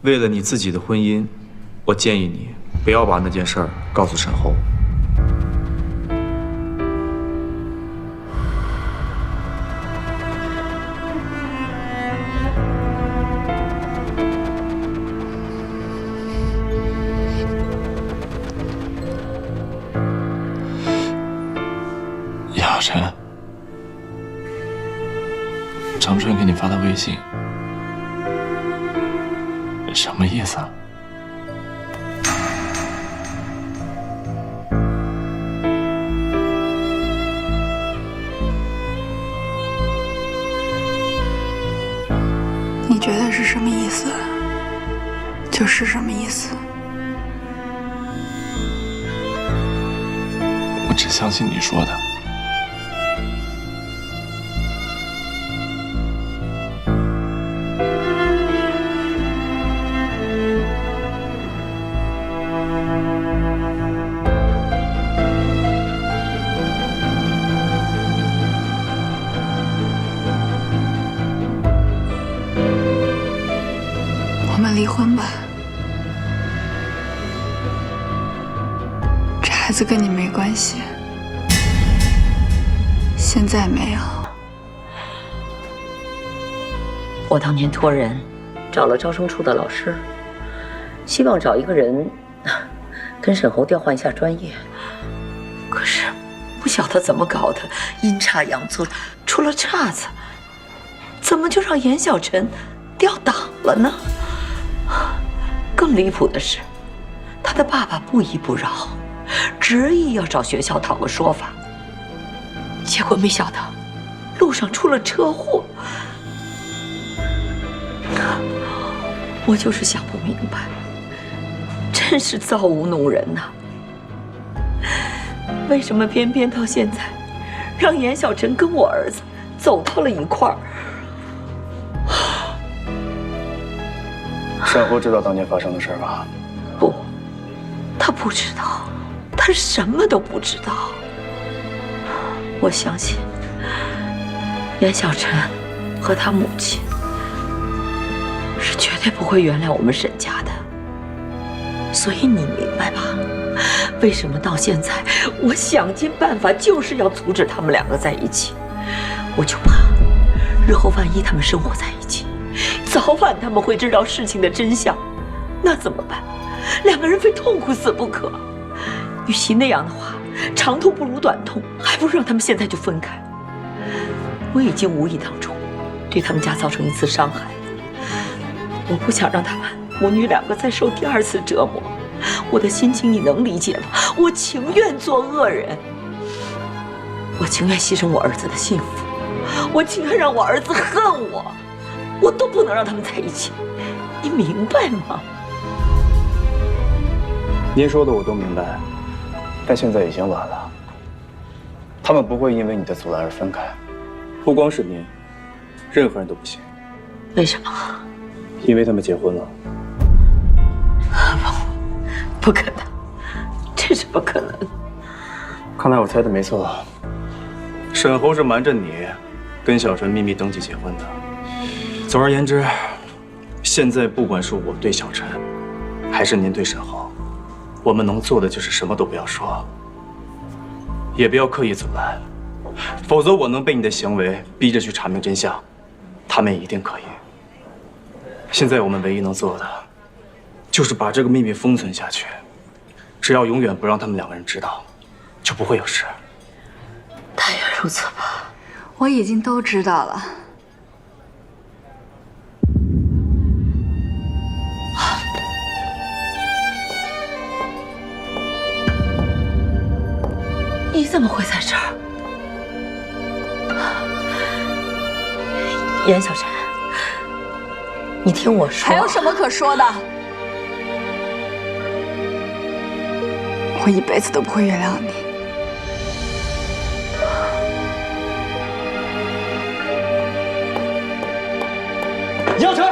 为了你自己的婚姻，我建议你不要把那件事儿告诉沈侯。小陈，张春给你发的微信，什么意思啊？你觉得是什么意思，就是什么意思。我只相信你说的。我们离婚吧，这孩子跟你没关系，现在没有。我当年托人找了招生处的老师，希望找一个人跟沈侯调换一下专业，可是不晓得怎么搞的，阴差阳错出了岔子，怎么就让严小晨调档了呢？更离谱的是，他的爸爸不依不饶，执意要找学校讨个说法。结果没想到，路上出了车祸。我就是想不明白，真是造物弄人呐！为什么偏偏到现在，让严小晨跟我儿子走到了一块儿？沈侯知道当年发生的事吧？不，他不知道，他什么都不知道。我相信严小晨和他母亲是绝对不会原谅我们沈家的。所以你明白吧？为什么到现在我想尽办法就是要阻止他们两个在一起？我就怕日后万一他们生活在一起，早晚他们会知道事情的真相，那怎么办？两个人非痛苦死不可。与其那样的话，长痛不如短痛，还不如让他们现在就分开。我已经无意当中对他们家造成一次伤害，我不想让他们母女两个再受第二次折磨。我的心情你能理解吗？我情愿做恶人，我情愿牺牲我儿子的幸福，我情愿让我儿子恨我，我都不能让他们在一起，你明白吗？您说的我都明白，但现在已经晚了。他们不会因为你的阻拦而分开，不光是您，任何人都不行。为什么？因为他们结婚了。不可能，这是不可能。看来我猜的没错，沈侯是瞒着你，跟小陈秘密登记结婚的。总而言之，现在不管是我对小陈，还是您对沈侯，我们能做的就是什么都不要说，也不要刻意阻拦，否则我能被你的行为逼着去查明真相，他们也一定可以。现在我们唯一能做的，就是把这个秘密封存下去，只要永远不让他们两个人知道，就不会有事。但愿如此吧。我已经都知道了。你怎么会在这儿？严小晨，你听我说。还有什么可说的？我一辈子都不会原谅你。杨晨，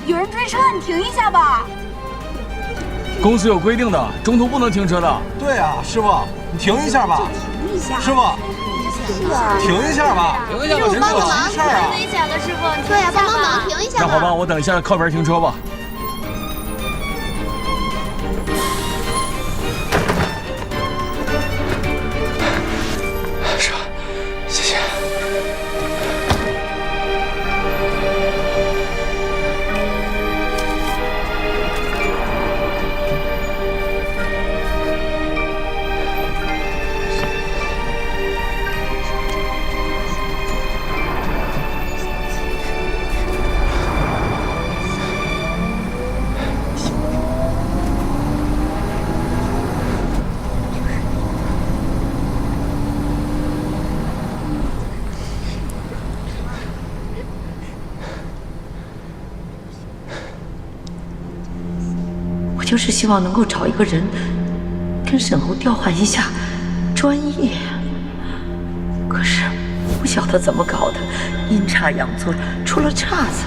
有人追车，你停一下吧。公司有规定的，中途不能停车的。对啊，师傅，你停一下吧。停一下，师傅，停一下吧。停一下吧，师帮个傅。忙，太危险了，师傅。对呀，帮帮忙，停一下吧。那好吧，我等一下靠边停车吧。是，谢谢。我就是希望能够找一个人，跟沈侯调换一下专业。可是不晓得怎么搞的，阴差阳错出了岔子，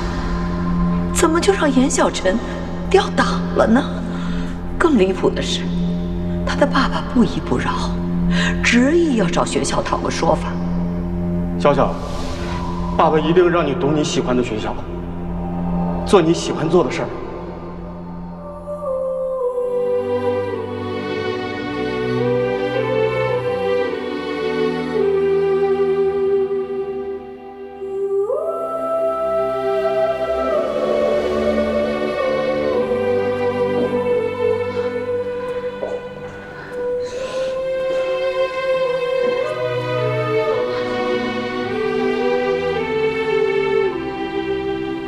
怎么就让严小晨调档了呢？更离谱的是，他的爸爸不依不饶，执意要找学校讨个说法。小小，爸爸一定让你读你喜欢的学校，做你喜欢做的事儿。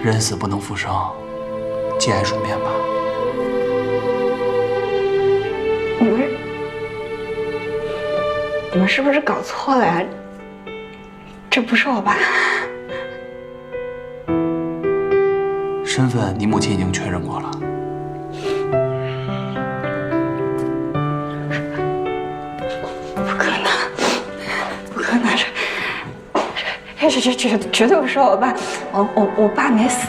人死不能复生，节哀顺变吧。你们是不是搞错了呀？这不是我爸。身份你母亲已经确认过了。不可能，不可能！这绝对不是我爸，我爸没死。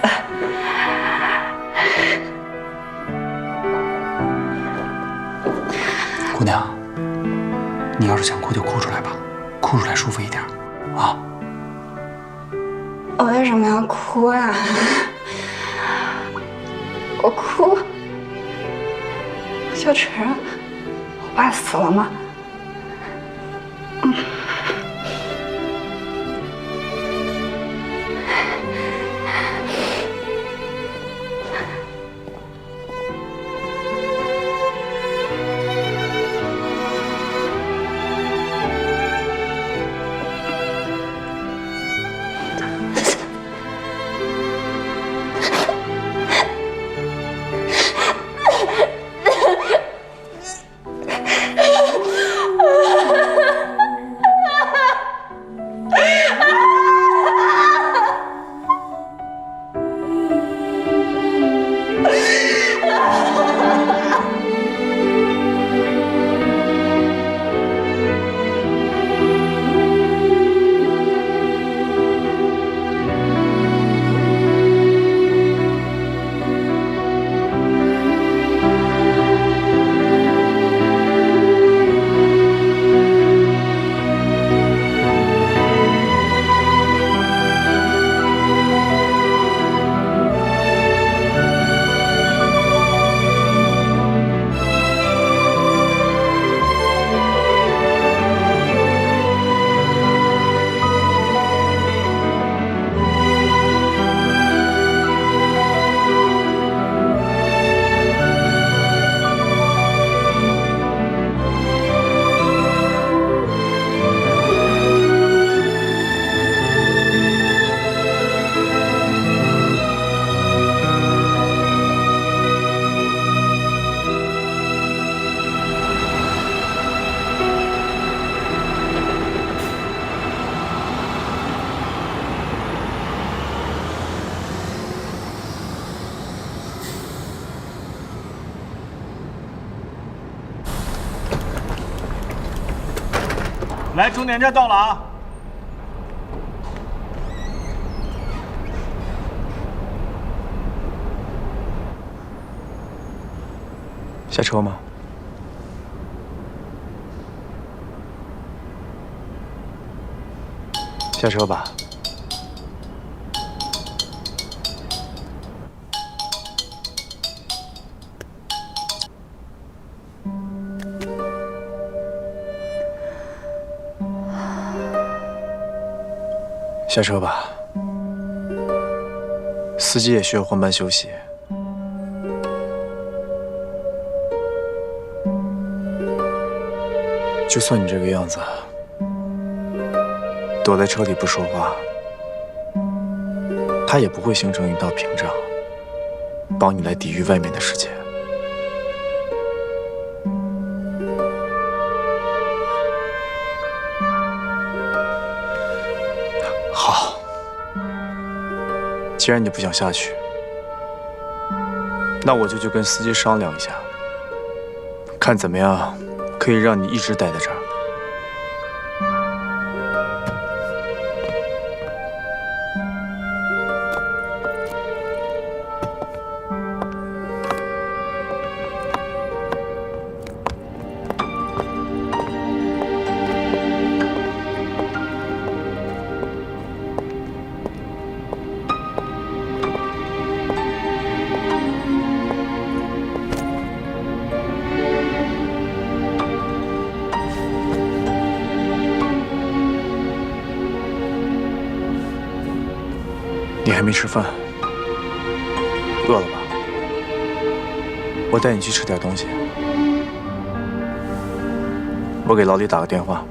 姑娘，你要是想哭就哭出来吧，哭出来舒服一点，啊。我为什么要哭呀？我哭，小晨，我爸死了吗？来，终点站到了啊！下车吗？下车吧。下车吧。司机也需要换班休息。就算你这个样子，躲在车里不说话，它也不会形成一道屏障，帮你来抵御外面的世界。好，既然你不想下去，那我就去跟司机商量一下，看怎么样可以让你一直待在这儿。你还没吃饭，饿了吧？我带你去吃点东西。我给老李打个电话。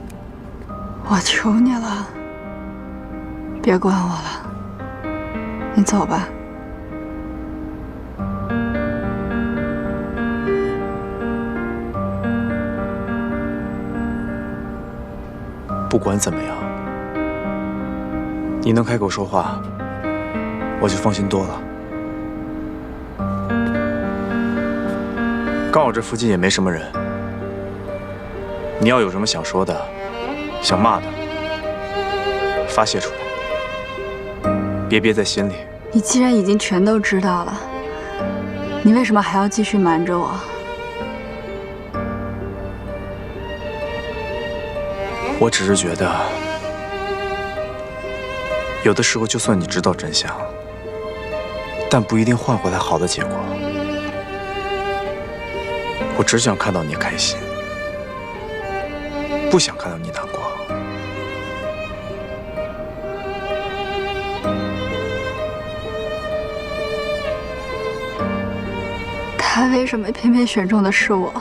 我求你了，别管我了，你走吧。不管怎么样，你能开口说话，我就放心多了。刚好这附近也没什么人，你要有什么想说的、想骂的，发泄出来，别憋在心里。你既然已经全都知道了，你为什么还要继续瞒着我？我只是觉得，有的时候就算你知道真相，但不一定换回来好的结果。我只想看到你开心，不想看到你难过。他为什么偏偏选中的是我？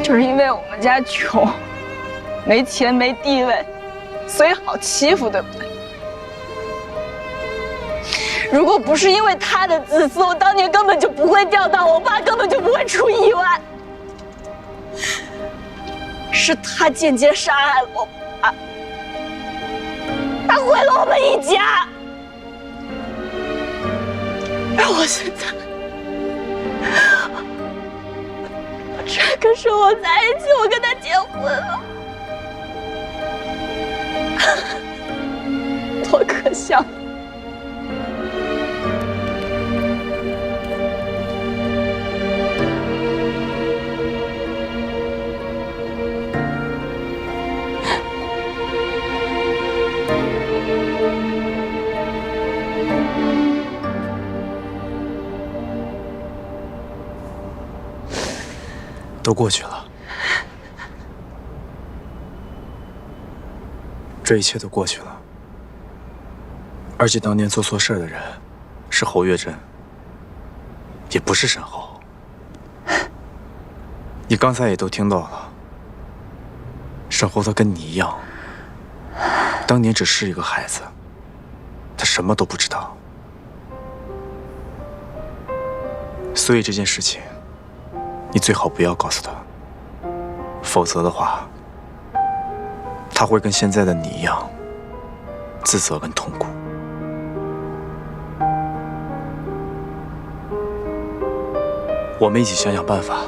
就是因为我们家穷，没钱没地位，所以好欺负，对不对？如果不是因为他的自私，我当年根本就不会钓到，我爸根本就不会出意外。是他间接杀害了我爸，他毁了我们一家。而我现在，我只要跟生活在一起，我跟他结婚了，多可笑！都过去了，这一切都过去了。而且当年做错事的人是侯月珍，也不是沈侯。你刚才也都听到了，沈侯他跟你一样，当年只是一个孩子，他什么都不知道。所以这件事情，你最好不要告诉他，否则的话，他会跟现在的你一样，自责跟痛苦。我们一起想想办法。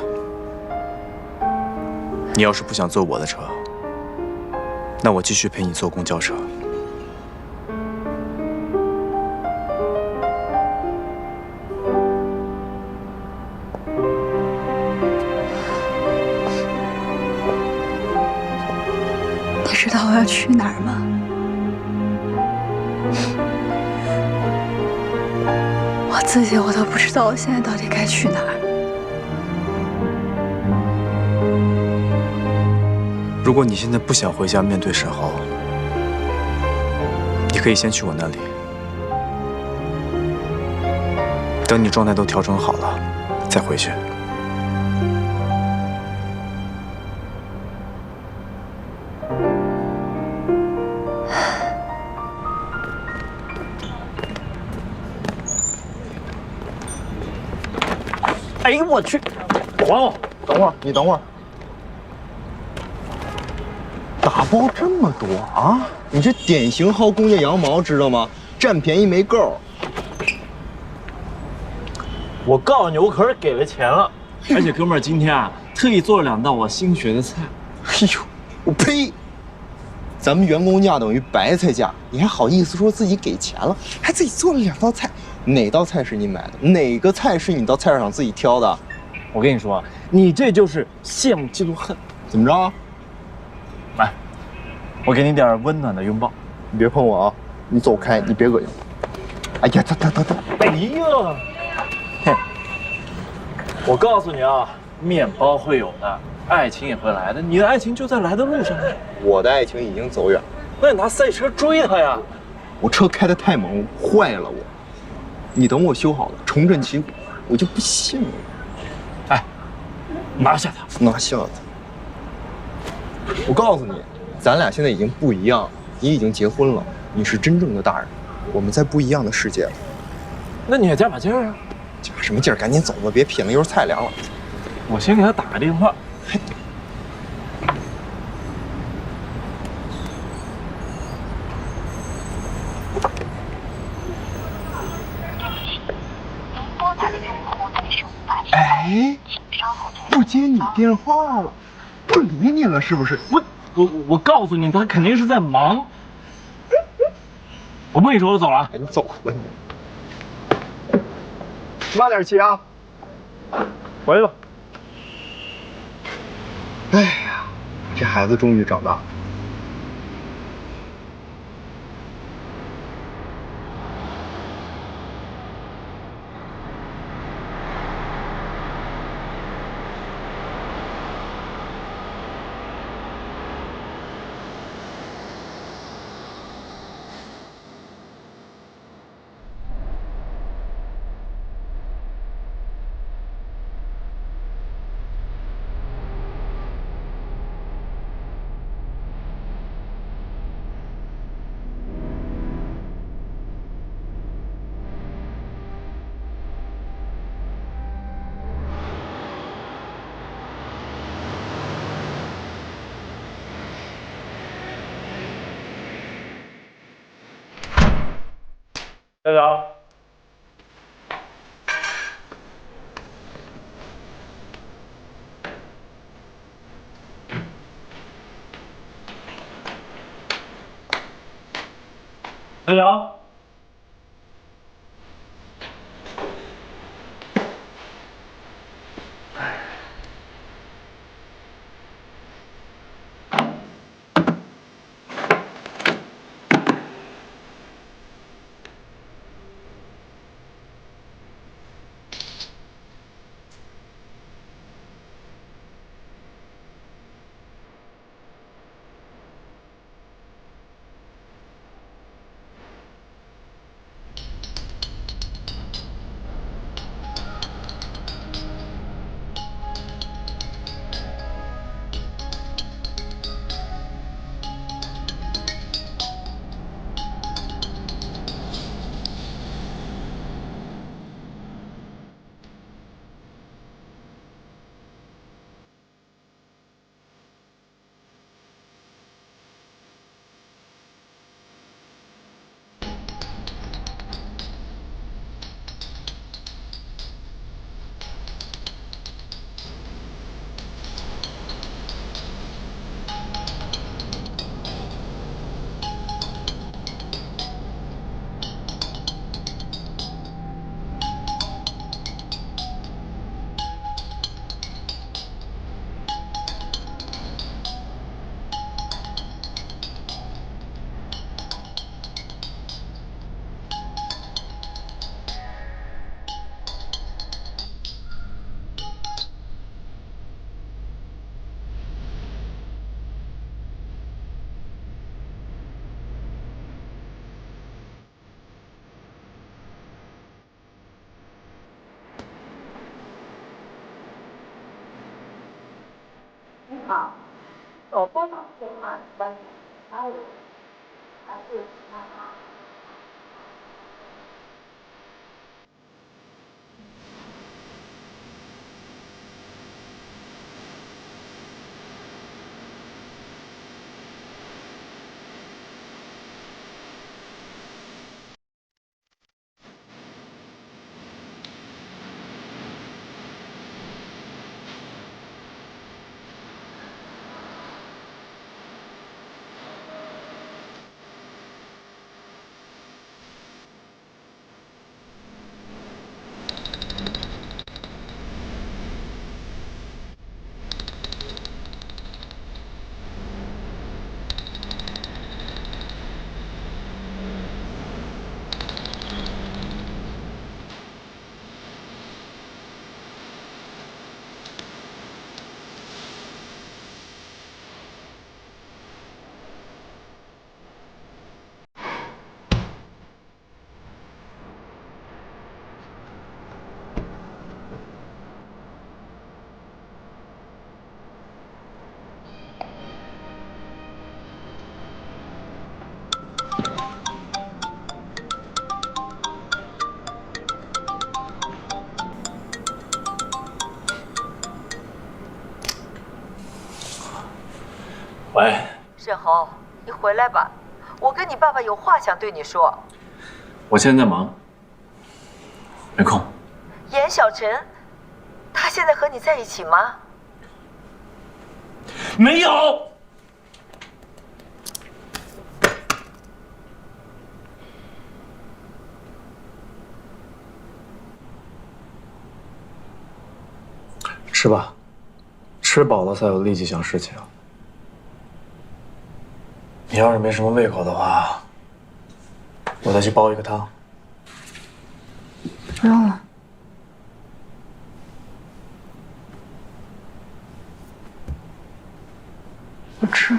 你要是不想坐我的车，那我继续陪你坐公交车。要去哪儿吗？我自己都不知道我现在到底该去哪儿。如果你现在不想回家面对沈浩，你可以先去我那里。等你状态都调整好了，再回去。哎呦我去！还我！等会儿，你等会儿。打包这么多啊！你这典型薅公家羊毛，知道吗？占便宜没够。我告诉你，我可是给了钱了，而且哥们儿今天啊，特意做了2道我新学的菜。哎呦，我呸！咱们员工价等于白菜价，你还好意思说自己给钱了，还自己做了2道菜？哪道菜是你买的？哪个菜是你到菜市场自己挑的？我跟你说，你这就是羡慕嫉妒恨。怎么着？来，我给你点温暖的拥抱。你别碰我啊！你走开，你别恶心我。哎呀，他！哎呀，哼！我告诉你啊，面包会有的，爱情也会来的。你的爱情就在来的路上。我的爱情已经走远了。那你拿赛车追他呀？我车开得太猛，坏了我。你等我修好了，重振旗鼓，我就不信了。哎，拿下他！拿下他！我告诉你，咱俩现在已经不一样，你已经结婚了，你是真正的大人，我们在不一样的世界了。那你也加把劲儿啊！加什么劲儿？赶紧走吧，别品了，一会儿菜凉了。我先给他打个电话。哎，不接你电话了，不理你了，是不是？我告诉你，他肯定是在忙。我不跟你说，我走了。你走吧你。慢点骑啊！回去吧。哎呀，这孩子终于长大了。队长，队长，号，所拨打电话关于5还是其他号？喂，沈红，你回来吧，我跟你爸爸有话想对你说。我现在在忙，没空。严小晨，他现在和你在一起吗？没有。吃吧，吃饱了才有力气想事情。你要是没什么胃口的话，我再去煲一个汤。不用了。我吃。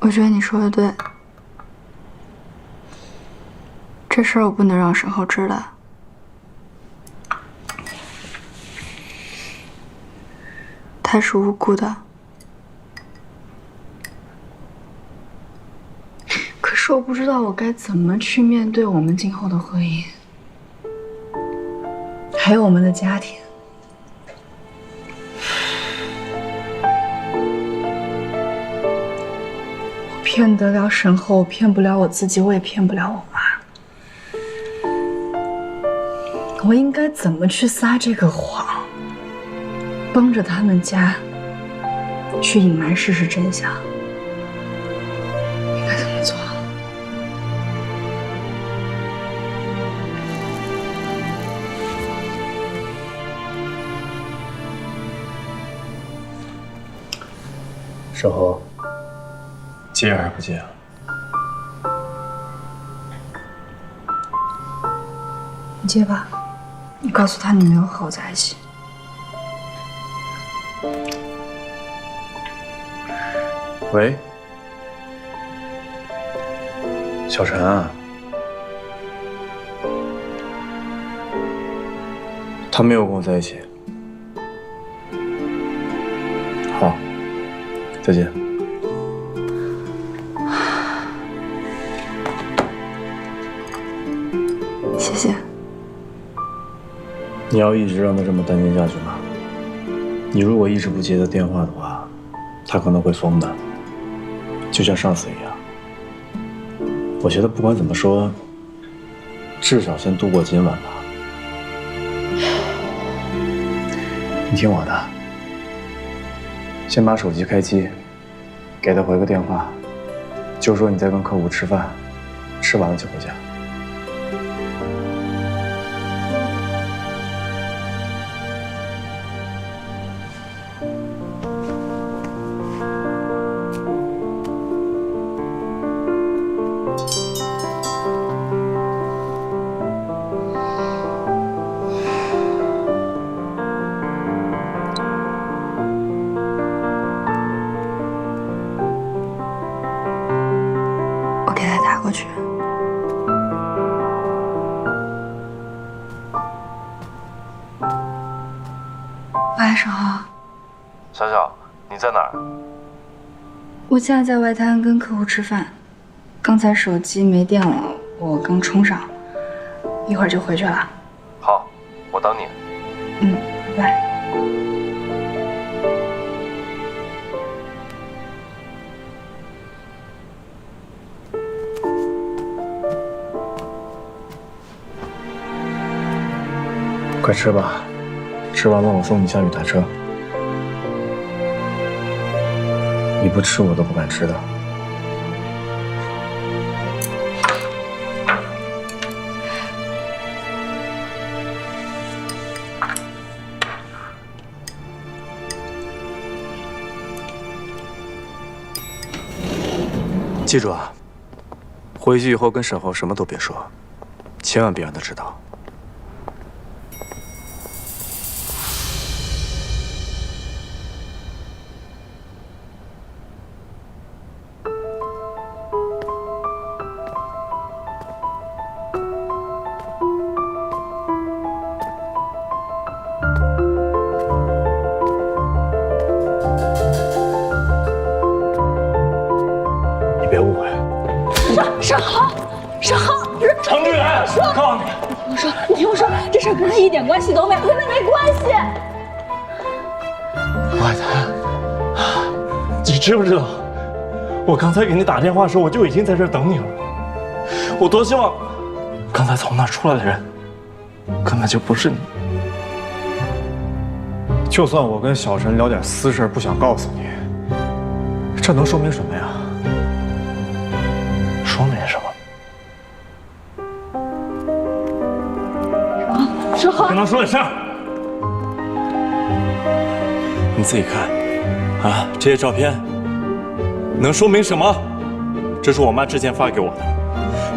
我觉得你说的对，这事儿我不能让沈浩知道。他是无辜的，可是我不知道我该怎么去面对我们今后的婚姻，还有我们的家庭。骗得了沈浩，我骗不了我自己，我也骗不了我妈。我应该怎么去撒这个谎，帮着他们家去隐瞒事实真相？应该怎么做？沈浩。接还是不接啊？你接吧，你告诉他你没有和我在一起。喂，小陈啊，他没有跟我在一起。好，再见。谢谢。你要一直让他这么担心下去吗？你如果一直不接他电话的话，他可能会疯的，就像上次一样。我觉得不管怎么说，至少先度过今晚吧。你听我的，先把手机开机，给他回个电话，就说你在跟客户吃饭，吃完了就回家。过去。喂，沈浩。小小，你在哪儿？我现在在外滩跟客户吃饭，刚才手机没电了，我刚充上，一会儿就回去了。好，我等你。嗯，拜拜。快吃吧，吃完了我送你下去打车。你不吃我都不敢吃的。记住啊，回去以后跟沈浩什么都别说，千万别让他知道。别误会，沈浩，程志远，我告诉你，你听我说，这事跟他一点关系都没有，跟他没关系。外滩，你知不知道，我刚才给你打电话的时候，我就已经在这儿等你了。我多希望，刚才从那儿出来的人，根本就不是你。就算我跟小陈聊点私事，不想告诉你，这能说明什么呀？说明什么？沈浩，跟他说点事儿。你自己看，啊，这些照片能说明什么？这是我妈之前发给我的，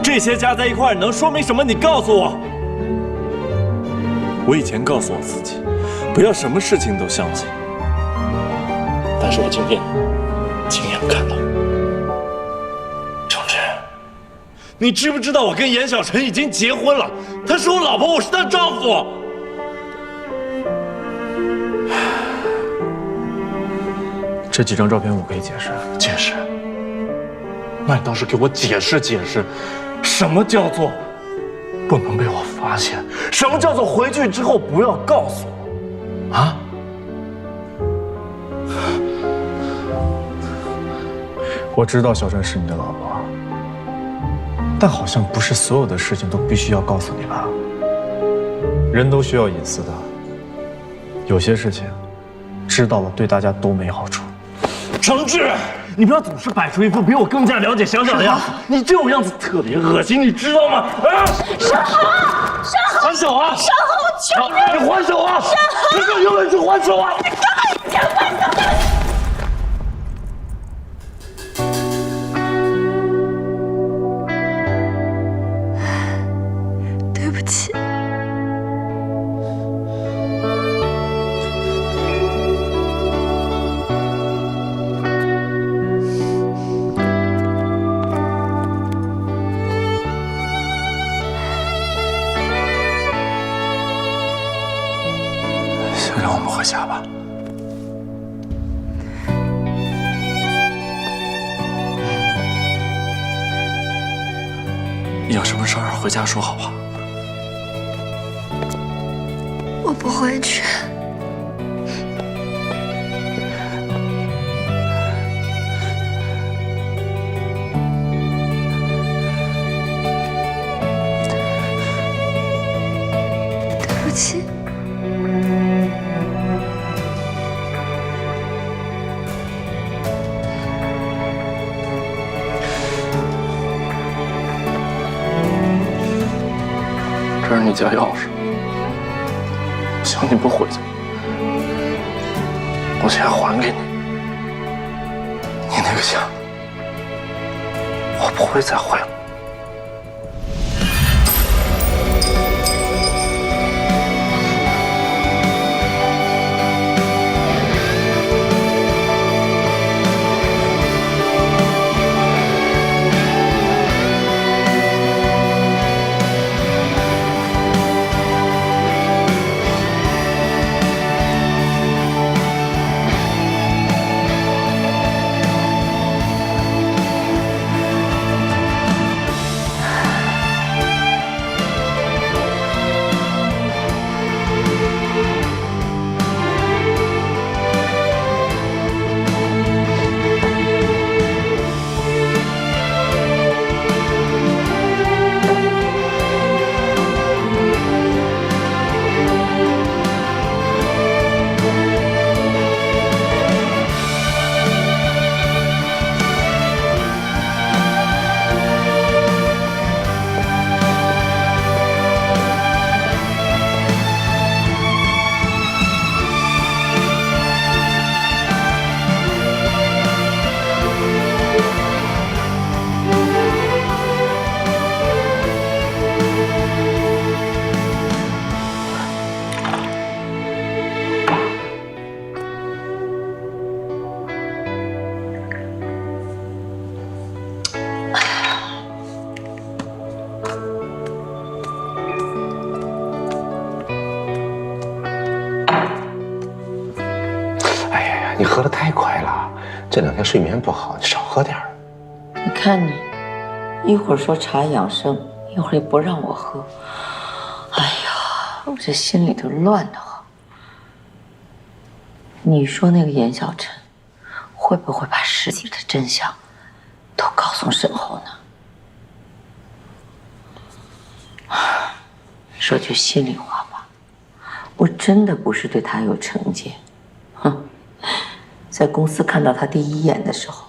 这些加在一块能说明什么？你告诉我。我以前告诉我自己，不要什么事情都相信，但是我今天亲眼看到。你知不知道我跟严小晨已经结婚了？她是我老婆，我是她丈夫。这几张照片我可以解释。解释？那你倒是给我解释解释，什么叫做不能被我发现？什么叫做回去之后不要告诉我？啊？我知道小陈是你的老婆。但好像不是所有的事情都必须要告诉你吧？人都需要隐私的，有些事情知道了对大家都没好处。程志，你不要总是摆出一副比我更加了解小小的样子，你这种样子特别恶心，你知道吗？啊！沈浩，还手啊！沈浩，我求你，你还手啊！沈浩，你有本事还手啊！你干嘛结婚的？对不起。就让我们回家吧。有什么事儿回家说好吧。我不回去。对不起。这是你家钥匙，行，你不回去，我钱还给你。你那个家，我不会再回了。快了，这2天睡眠不好，你少喝点儿。你看你，一会儿说茶养生，一会儿也不让我喝。哎呀，我这心里头乱得慌。你说那个严小晨，会不会把事情的真相都告诉沈后呢？说句心里话吧，我真的不是对他有成见，在公司看到他第1眼的时候，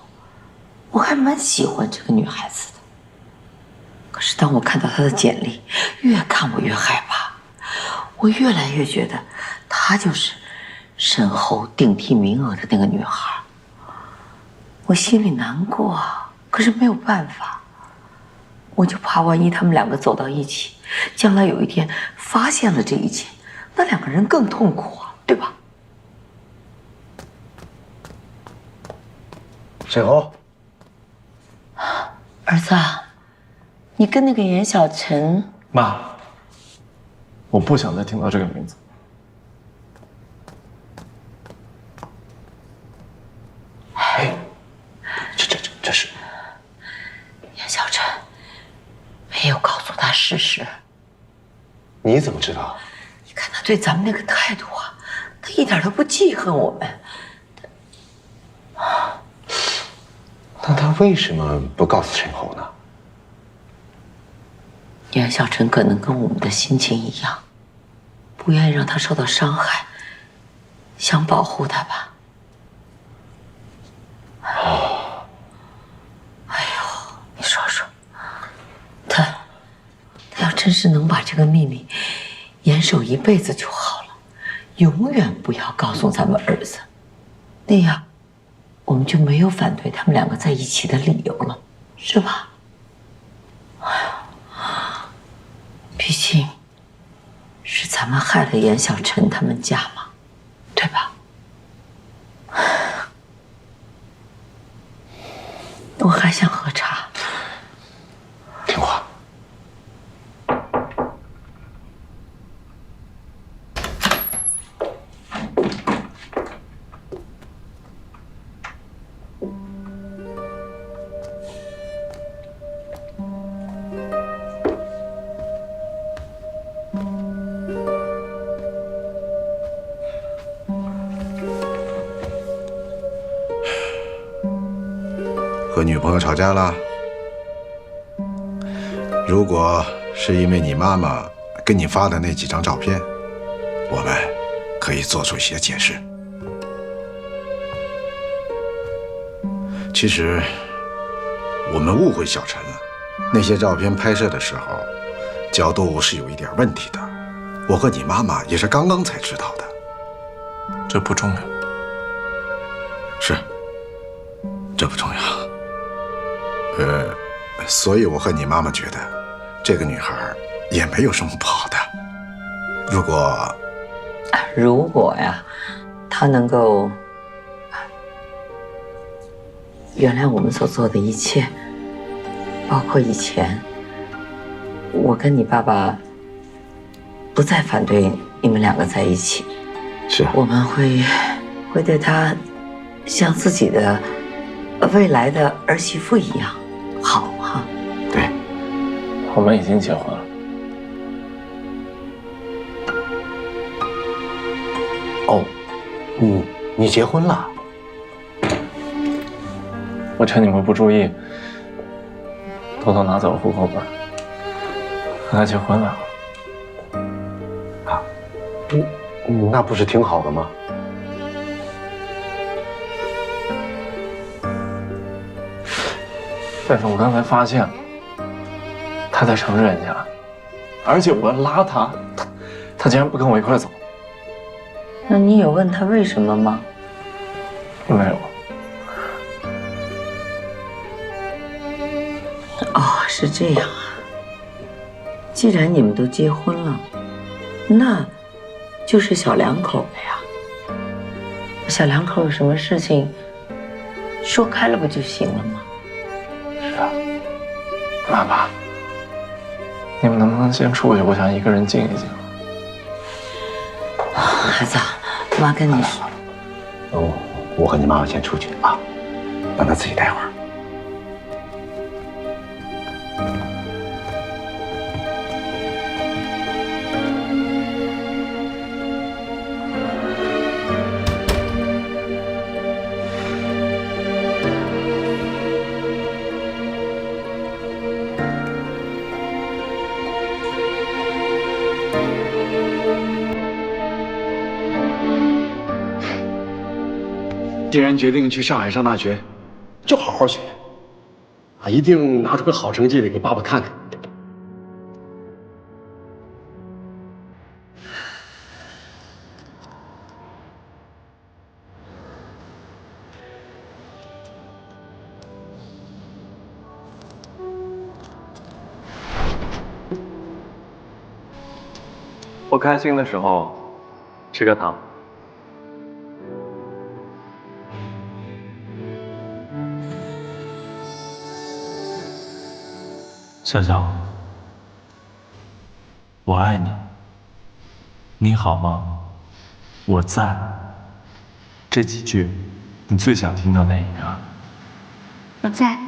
我还蛮喜欢这个女孩子的。可是当我看到她的简历，越看我越害怕，我越来越觉得她就是沈后顶替名额的那个女孩。我心里难过啊，可是没有办法。我就怕万一他们2个走到一起，将来有一天发现了这一切，那2个人更痛苦啊，对吧？沈后，儿子，你跟那个严小晨……妈，我不想再听到这个名字。哎，这是严小晨没有告诉他事实。你怎么知道？你看他对咱们那个态度啊，他一点都不记恨我们。那他为什么不告诉沈后呢？严小晨可能跟我们的心情一样，不愿意让他受到伤害，想保护他吧。哎呦，你说说，他要真是能把这个秘密严守一辈子就好了，永远不要告诉咱们儿子，那样我们就没有反对他们2个在一起的理由了，是吧？哎呀，毕竟是咱们害了严小晨他们家嘛，对吧？我还想喝茶。听话。和女朋友吵架了？如果是因为你妈妈给你发的那几张照片，我们可以做出一些解释。其实我们误会小陈了，那些照片拍摄的时候角度是有一点问题的，我和你妈妈也是刚刚才知道的。这不重要。是，这不重要。所以我和你妈妈觉得，这个女孩也没有什么不好的。如果呀，她能够原谅我们所做的一切，包括以前我跟你爸爸不再反对你们2个在一起，是我们会对她像自己的未来的儿媳妇一样好哈。对，我们已经结婚了。哦，你结婚了？我趁你们不注意，偷偷拿走户口本，和他结婚了。啊，那不是挺好的吗？但是我刚才发现，他在承认家，而且我拉他，他竟然不跟我一块走。那你有问他为什么吗？没有。哦，是这样啊。既然你们都结婚了，那就是小两口了呀。小两口有什么事情说开了不就行了吗？是啊，妈妈，你们能不能先出去？我想一个人静一静。孩子，妈跟你说，我和你妈妈先出去啊，让她自己待会儿。既然决定去上海上大学，就好好学，啊，一定拿出个好成绩来给爸爸看看。不开心的时候，吃个糖。笑笑，我爱你。你好吗？我在。这几句，你最想听到哪一个？我在。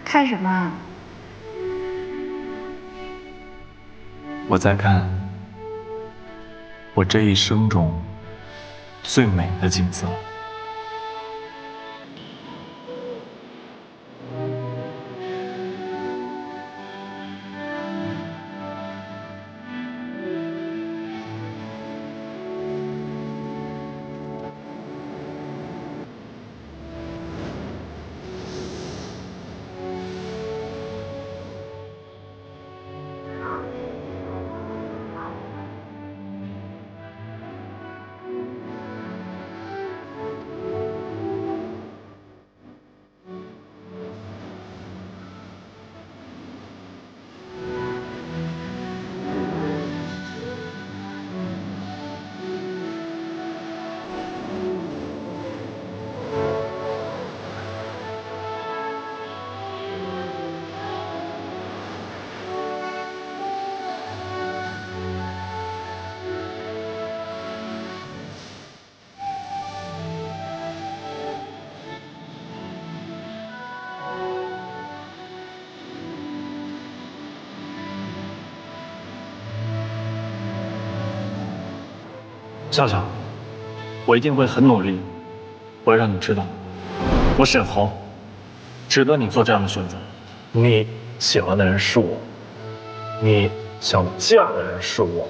看什么？我在看我这一生中最美的景色。笑笑，我一定会很努力，我会让你知道，我沈侯值得你做这样的选择。你喜欢的人是我，你想嫁的人是我，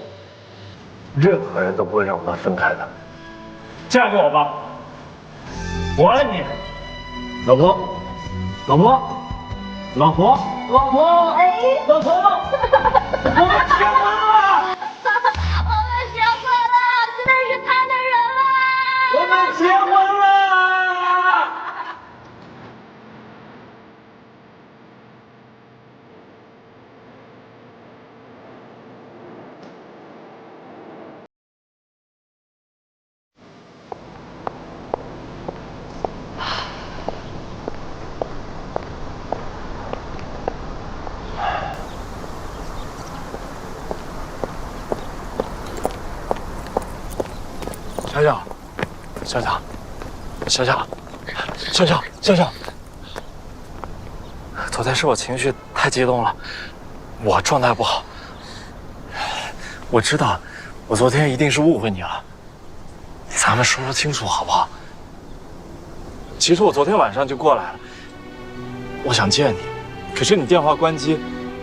任何人都不会让我们分开的。嫁给我吧，我爱你，老婆，老婆，老婆，老婆，哎，老婆，我们结婚了。我们结婚了！小小，小小。笑笑，笑笑，笑笑，昨天是我情绪太激动了，我状态不好。我知道，我昨天一定是误会你了，咱们说清楚好不好？其实我昨天晚上就过来了，我想见你，可是你电话关机，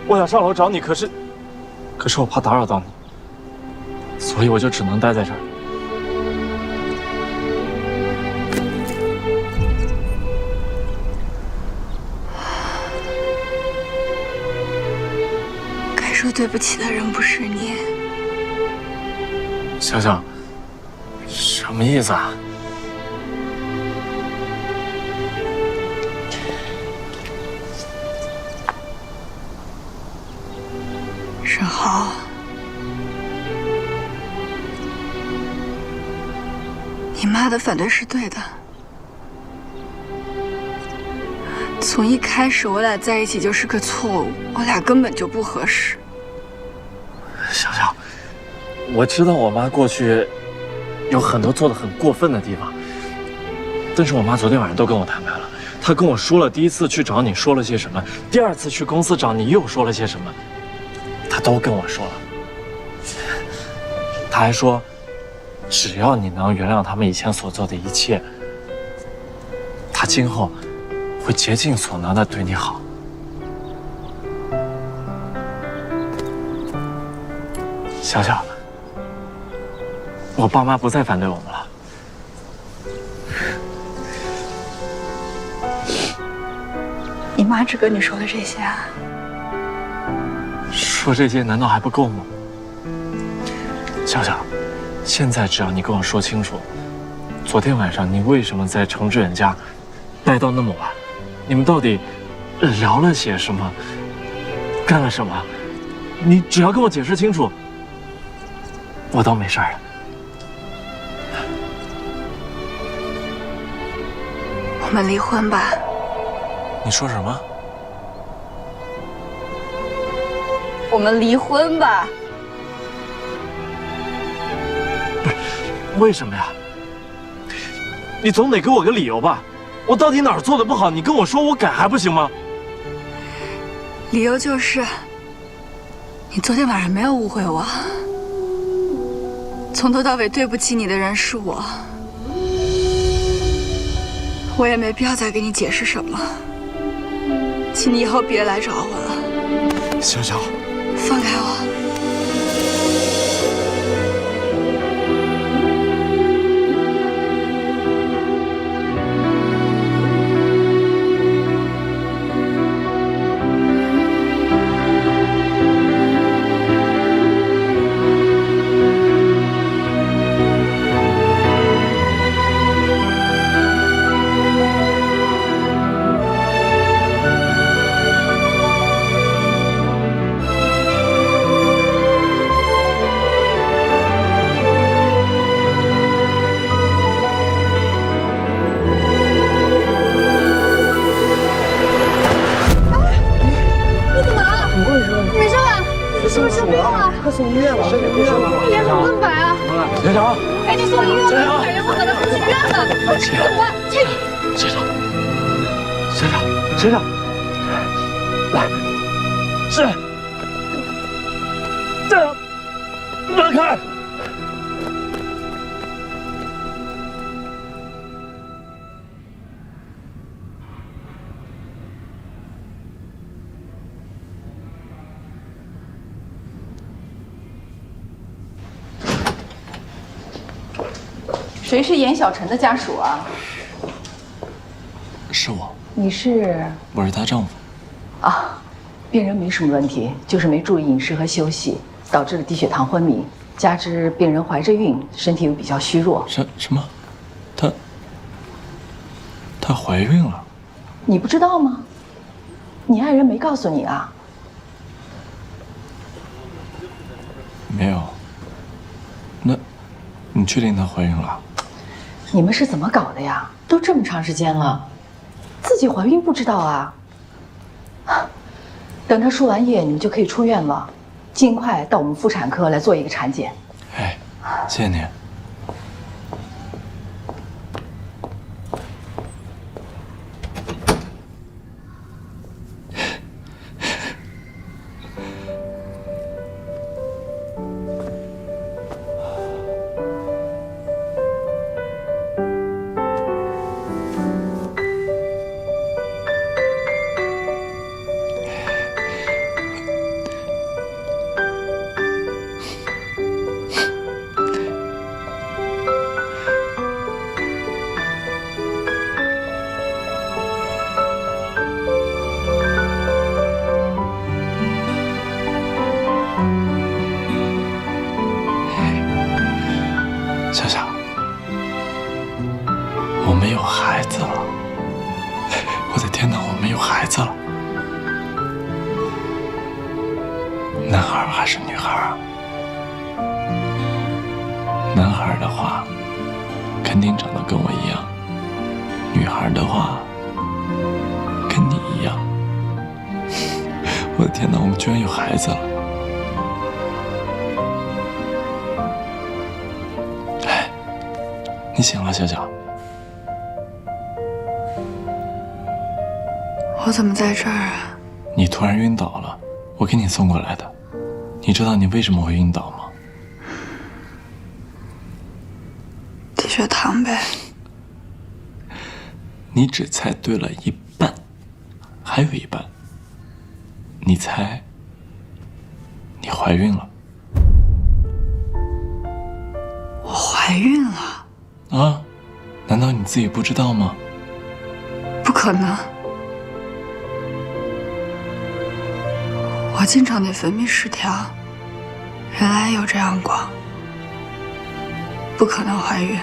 我想上楼找你，可是我怕打扰到你，所以我就只能待在这儿。说对不起的人不是你，笑笑，什么意思啊？沈豪，你妈的反对是对的。从一开始，我俩在一起就是个错误，我俩根本就不合适。笑笑，我知道我妈过去有很多做的很过分的地方，但是我妈昨天晚上都跟我坦白了。她跟我说了第一次去找你说了些什么，第二次去公司找你又说了些什么，她都跟我说了。她还说，只要你能原谅他们以前所做的一切，她今后会竭尽所能的对你好。小小，我爸妈不再反对我们了。你妈只跟你说了这些啊？说这些难道还不够吗？小小，现在只要你跟我说清楚，昨天晚上你为什么在程志远家待到那么晚？你们到底聊了些什么？干了什么？你只要跟我解释清楚，我都没事了。我们离婚吧。你说什么？我们离婚吧。为什么呀？你总得给我个理由吧？我到底哪儿做的不好？你跟我说，我改还不行吗？理由就是，你昨天晚上没有误会我，从头到尾对不起你的人是我，我也没必要再给你解释什么，请你以后别来找我了。小小，放开我。送医院了，脸怎么那么白啊？学长，赶紧送医院吧，感觉不可能送医院了。怎么？学长，学长，来，是，这样，让开。谁是严小晨的家属啊？是我。你是？我是她丈夫。啊，病人没什么问题，就是没注意饮食和休息，导致了低血糖昏迷，加之病人怀着孕，身体又比较虚弱。什么？她怀孕了？你不知道吗？你爱人没告诉你啊？没有。那，你确定她怀孕了？你们是怎么搞的呀？都这么长时间了，自己怀孕不知道啊？等她输完液，你们就可以出院了，尽快到我们妇产科来做一个产检。哎，谢谢你。小小，我们有孩子了！我的天哪，我们有孩子了！男孩还是女孩啊？男孩的话，肯定长得跟我一样；女孩的话，跟你一样。我的天哪，我们居然有孩子了！你醒了，小小。我怎么在这儿啊？你突然晕倒了，我给你送过来的。你知道你为什么会晕倒吗？低血糖呗。你只猜对了一半，还有一半。你猜，你怀孕了。我怀孕了？啊？难道你自己不知道吗？不可能。我经常内分泌失调，原来有这样过，不可能怀孕。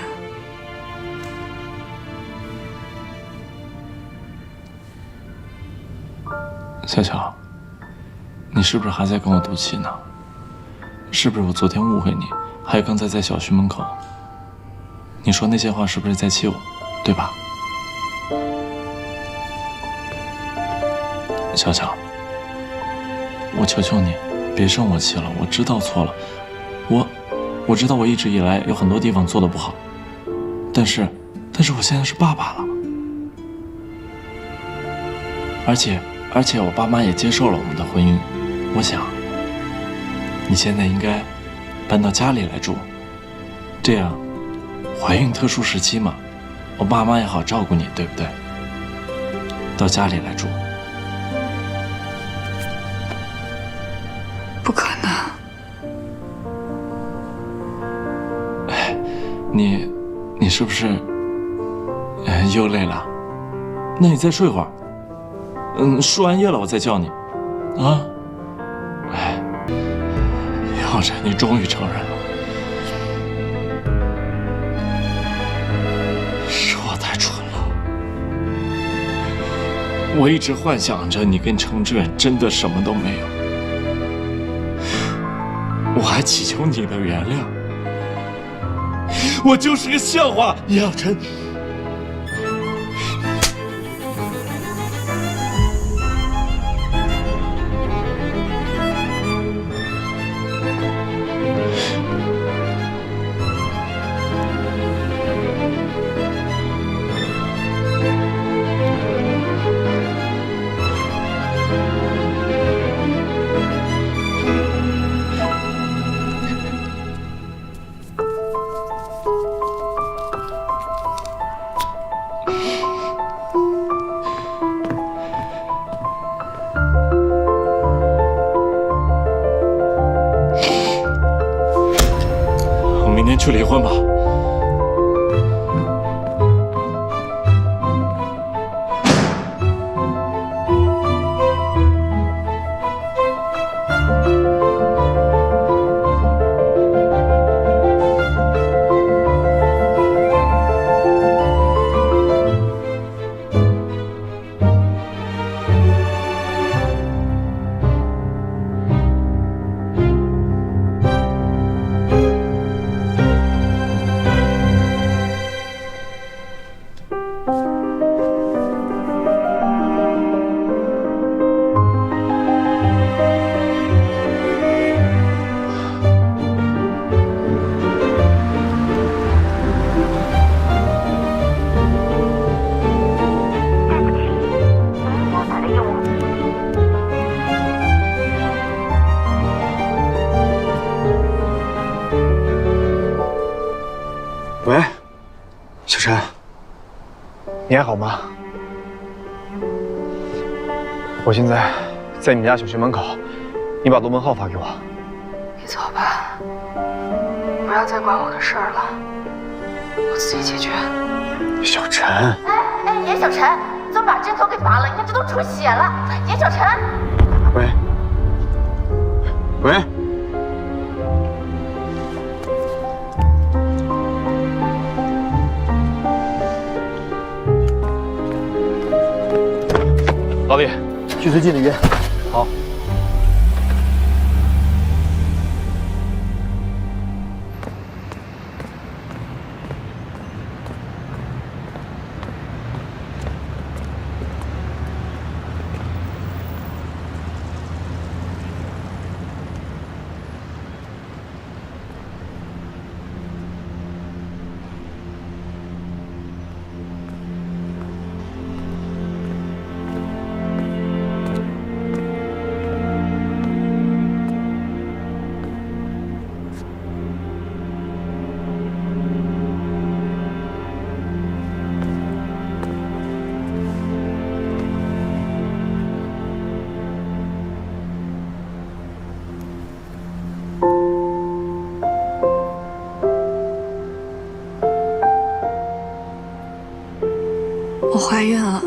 小小，你是不是还在跟我赌气呢？是不是我昨天误会你？还有刚才在小区门口，你说那些话是不是在气我，对吧？小小，我求求你，别生我气了。我知道错了，我知道我一直以来有很多地方做得不好，但是我现在是爸爸了，而且我爸妈也接受了我们的婚姻。我想，你现在应该搬到家里来住，这样怀孕特殊时期嘛，我爸妈也好照顾你，对不对？到家里来住。不可能。哎，你是不是又累了？那你再睡会儿。输完液了我再叫你。啊？哎，要着你终于承认了，是我太蠢了。我一直幻想着你跟程志远真的什么都没有，我还祈求你的原谅。我就是个笑话，叶小晨。明天去离婚吧。喂，小陈，你还好吗？我现在在你们家小区门口，你把罗文浩发给我。你走吧，不要再管我的事儿了，我自己解决。小陈，哎，严小晨，你怎么把针头给拔了？你看这都出血了。严小晨，喂，喂。老李，去最近的医院。好。怀孕了，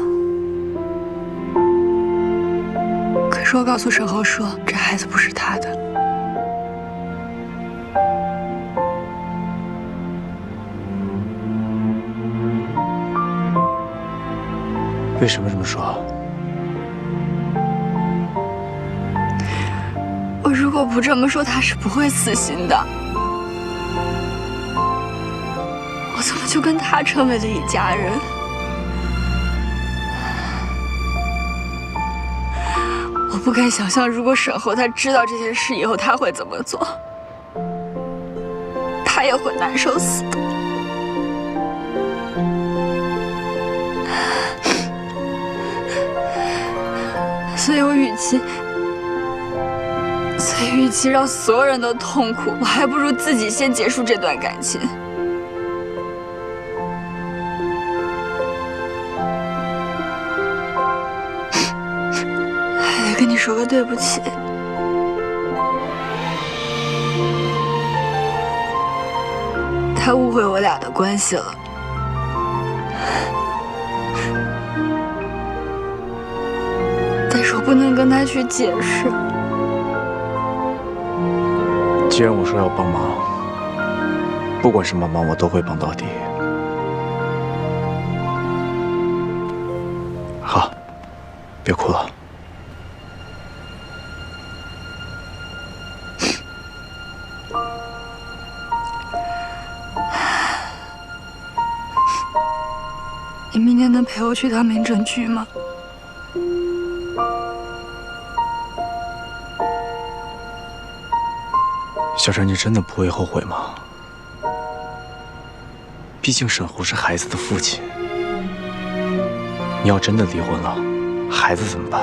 可是我告诉沈侯说，这孩子不是他的。为什么这么说？我如果不这么说，他是不会死心的。我怎么就跟他成为了一家人？我不敢想象，如果沈侯他知道这件事以后，他会怎么做？他也会难受死的。所以我与其让所有人都痛苦，我还不如自己先结束这段感情。还得跟你说个对不起。他误会我俩的关系了。但是我不能跟他去解释。既然我说要帮忙，不管什么忙我都会帮到底。好，别哭了。你明天能陪我去趟民政局吗？小婵，你真的不会后悔吗？毕竟沈侯是孩子的父亲，你要真的离婚了，孩子怎么办？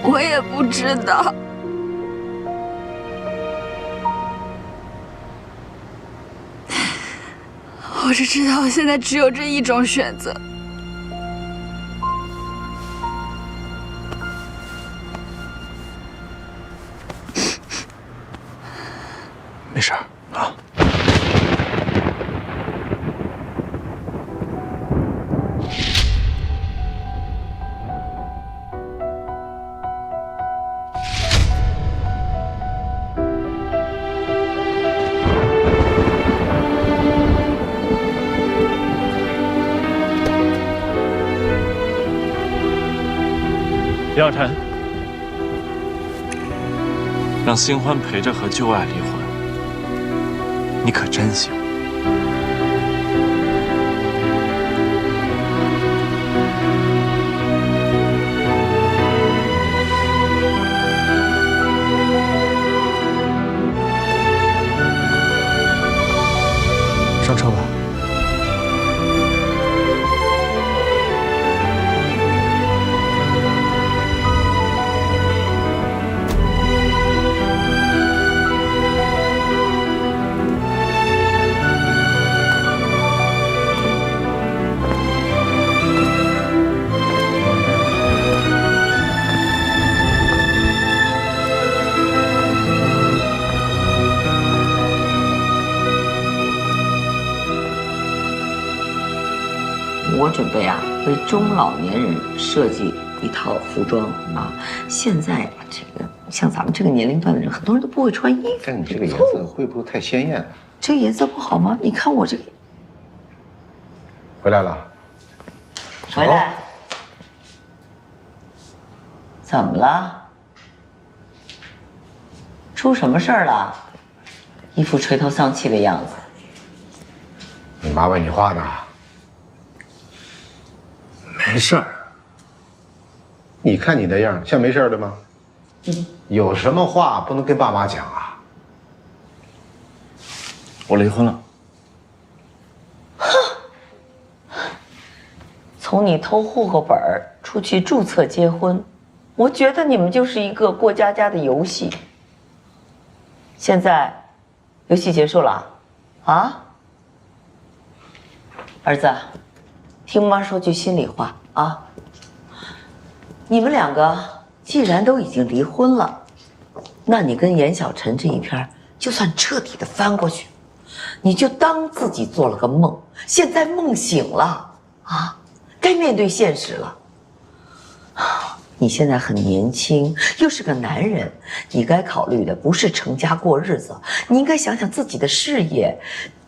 我也不知道。我只知道，现在只有这一种选择。没事儿啊。李小晨，让新欢陪着和旧爱离婚，你可真行。上车吧。我准备为中老年人设计一套服装现在这个像咱们这个年龄段的人，很多人都不会穿衣服。但你这个颜色会不会太鲜艳了？这个颜色不好吗？你看我这个。回来了。回来。怎么了？出什么事儿了？一副垂头丧气的样子。你妈问你话呢？没事儿。你看你那样，像没事的吗？有什么话不能跟爸妈讲啊？我离婚了。从你偷户口本出去注册结婚，我觉得你们就是一个过家家的游戏。现在，游戏结束了，儿子，听妈说句心里话你们两个既然都已经离婚了，那你跟严小晨这一篇就算彻底的翻过去。你就当自己做了个梦，现在梦醒了啊，该面对现实了。你现在很年轻，又是个男人，你该考虑的不是成家过日子，你应该想想自己的事业，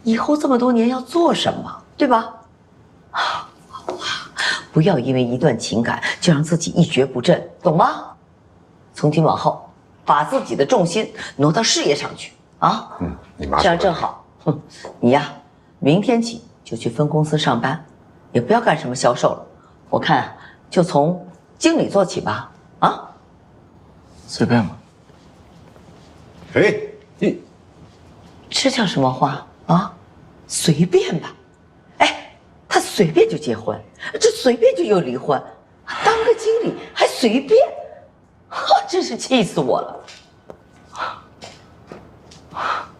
以后这么多年要做什么，对吧？好了，不要因为一段情感就让自己一蹶不振，懂吗？从今往后，把自己的重心挪到事业上去啊！你妈这样正好。你呀，明天起就去分公司上班，也不要干什么销售了，我看就从经理做起吧。啊，随便吧。哎，你这叫什么话啊？随便吧。哎，他随便就结婚，这随便就又离婚，当个经理还随便，真是气死我了。